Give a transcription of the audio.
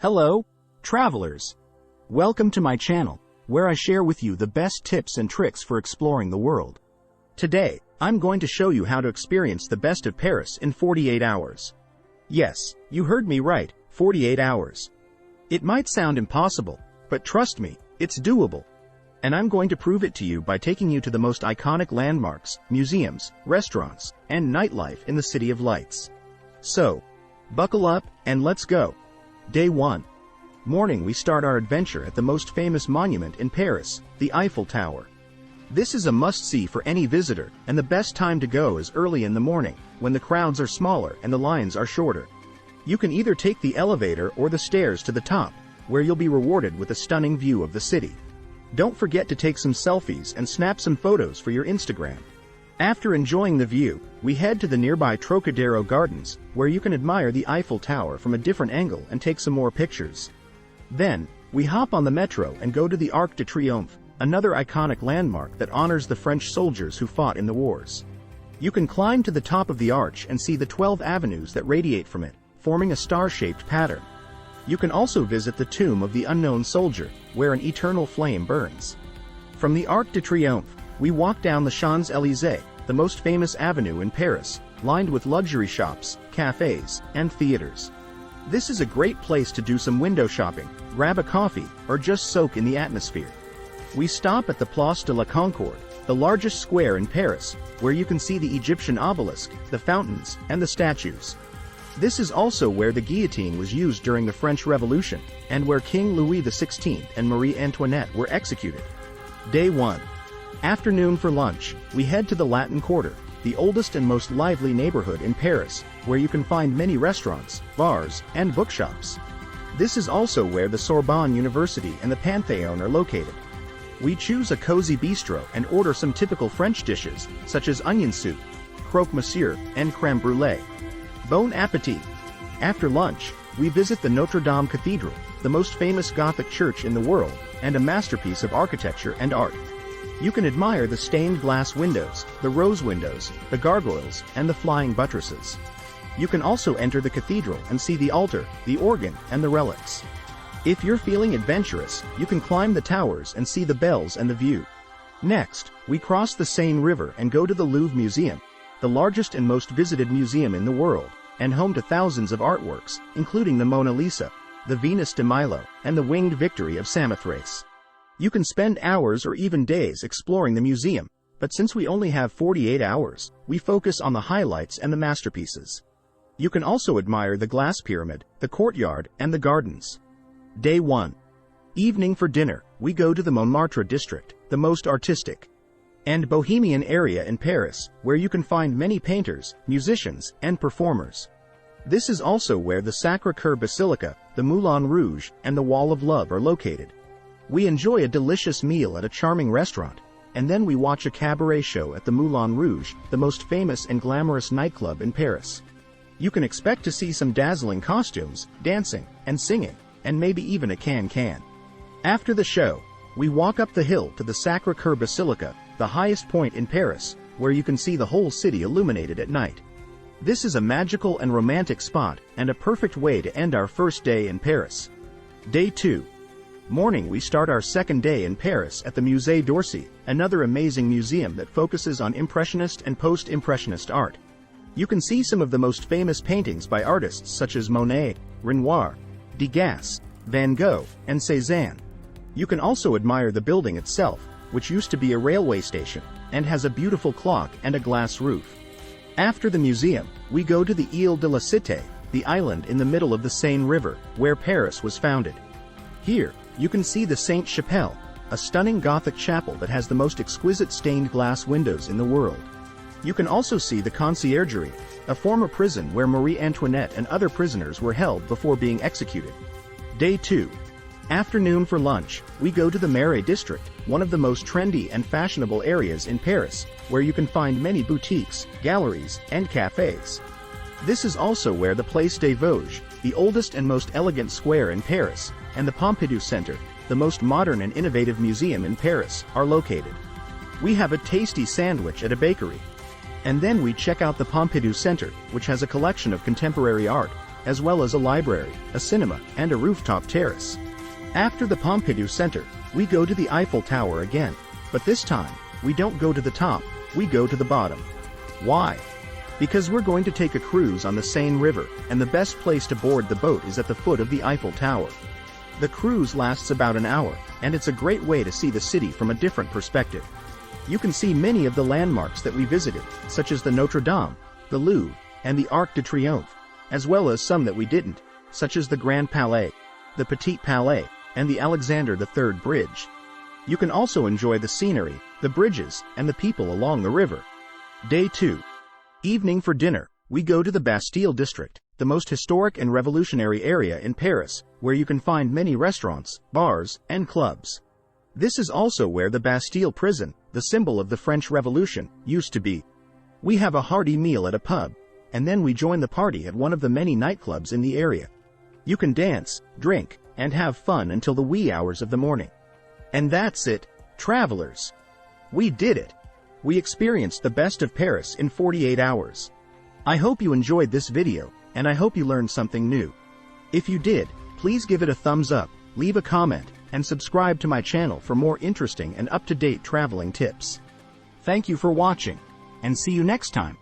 Hello, travelers. Welcome to my channel, where I share with you the best tips and tricks for exploring the world. Today, I'm going to show you how to experience the best of Paris in 48 hours. Yes, you heard me right, 48 hours. It might sound impossible, but trust me, it's doable. And I'm going to prove it to you by taking you to the most iconic landmarks, museums, restaurants, and nightlife in the City of Lights. So, buckle up, and let's go. Day 1. Morning, we start our adventure at the most famous monument in Paris, the Eiffel Tower. This is a must-see for any visitor, and the best time to go is early in the morning, when the crowds are smaller and the lines are shorter. You can either take the elevator or the stairs to the top, where you'll be rewarded with a stunning view of the city. Don't forget to take some selfies and snap some photos for your Instagram. After enjoying the view, we head to the nearby Trocadero Gardens, where you can admire the Eiffel Tower from a different angle and take some more pictures. Then, we hop on the metro and go to the Arc de Triomphe, another iconic landmark that honors the French soldiers who fought in the wars. You can climb to the top of the arch and see the 12 avenues that radiate from it, forming a star-shaped pattern. You can also visit the tomb of the unknown soldier, where an eternal flame burns. From the Arc de Triomphe, we walk down the Champs-Élysées, the most famous avenue in Paris, lined with luxury shops, cafés, and theaters. This is a great place to do some window shopping, grab a coffee, or just soak in the atmosphere. We stop at the Place de la Concorde, the largest square in Paris, where you can see the Egyptian obelisk, the fountains, and the statues. This is also where the guillotine was used during the French Revolution, and where King Louis XVI and Marie Antoinette were executed. Day 1. Afternoon for lunch, we head to the Latin Quarter, the oldest and most lively neighborhood in Paris, where you can find many restaurants, bars, and bookshops. This is also where the Sorbonne University and the Panthéon are located. We choose a cozy bistro and order some typical French dishes, such as onion soup, croque monsieur, and crème brûlée. Bon appétit! After lunch, we visit the Notre Dame Cathedral, the most famous Gothic church in the world, and a masterpiece of architecture and art. You can admire the stained glass windows, the rose windows, the gargoyles, and the flying buttresses. You can also enter the cathedral and see the altar, the organ, and the relics. If you're feeling adventurous, you can climb the towers and see the bells and the view. Next, we cross the Seine River and go to the Louvre Museum, the largest and most visited museum in the world, and home to thousands of artworks, including the Mona Lisa, the Venus de Milo, and the Winged Victory of Samothrace. You can spend hours or even days exploring the museum, but since we only have 48 hours, we focus on the highlights and the masterpieces. You can also admire the glass pyramid, the courtyard, and the gardens. Day 1. Evening for dinner, we go to the Montmartre district, the most artistic and bohemian area in Paris, where you can find many painters, musicians, and performers. This is also where the Sacré-Cœur Basilica, the Moulin Rouge, and the Wall of Love are located. We enjoy a delicious meal at a charming restaurant, and then we watch a cabaret show at the Moulin Rouge, the most famous and glamorous nightclub in Paris. You can expect to see some dazzling costumes, dancing, and singing, and maybe even a can-can. After the show, we walk up the hill to the Sacré-Cœur Basilica, the highest point in Paris, where you can see the whole city illuminated at night. This is a magical and romantic spot, and a perfect way to end our first day in Paris. Day 2. Morning, we start our second day in Paris at the Musée d'Orsay, another amazing museum that focuses on Impressionist and Post-Impressionist art. You can see some of the most famous paintings by artists such as Monet, Renoir, Degas, Van Gogh, and Cézanne. You can also admire the building itself, which used to be a railway station, and has a beautiful clock and a glass roof. After the museum, we go to the Île de la Cité, the island in the middle of the Seine River, where Paris was founded. Here, you can see the Sainte-Chapelle, a stunning Gothic chapel that has the most exquisite stained glass windows in the world. You can also see the Conciergerie, a former prison where Marie Antoinette and other prisoners were held before being executed. Day 2. Afternoon for lunch, we go to the Marais district, one of the most trendy and fashionable areas in Paris, where you can find many boutiques, galleries, and cafés. This is also where the Place des Vosges, the oldest and most elegant square in Paris, and the Pompidou Center, the most modern and innovative museum in Paris, are located. We have a tasty sandwich at a bakery. And then we check out the Pompidou Center, which has a collection of contemporary art, as well as a library, a cinema, and a rooftop terrace. After the Pompidou Center, we go to the Eiffel Tower again, but this time, we don't go to the top, we go to the bottom. Why? Because we're going to take a cruise on the Seine River, and the best place to board the boat is at the foot of the Eiffel Tower. The cruise lasts about an hour, and it's a great way to see the city from a different perspective. You can see many of the landmarks that we visited, such as the Notre Dame, the Louvre, and the Arc de Triomphe, as well as some that we didn't, such as the Grand Palais, the Petit Palais, and the Alexander III Bridge. You can also enjoy the scenery, the bridges, and the people along the river. Day 2. Evening for dinner, we go to the Bastille district, the most historic and revolutionary area in Paris, where you can find many restaurants, bars, and clubs. This is also where the Bastille prison, the symbol of the French Revolution, used to be. We have a hearty meal at a pub, and then we join the party at one of the many nightclubs in the area. You can dance, drink, and have fun until the wee hours of the morning. And that's it, travelers. We did it. We experienced the best of Paris in 48 hours. I hope you enjoyed this video, and I hope you learned something new. If you did, please give it a thumbs up, leave a comment, and subscribe to my channel for more interesting and up-to-date traveling tips. Thank you for watching, and see you next time.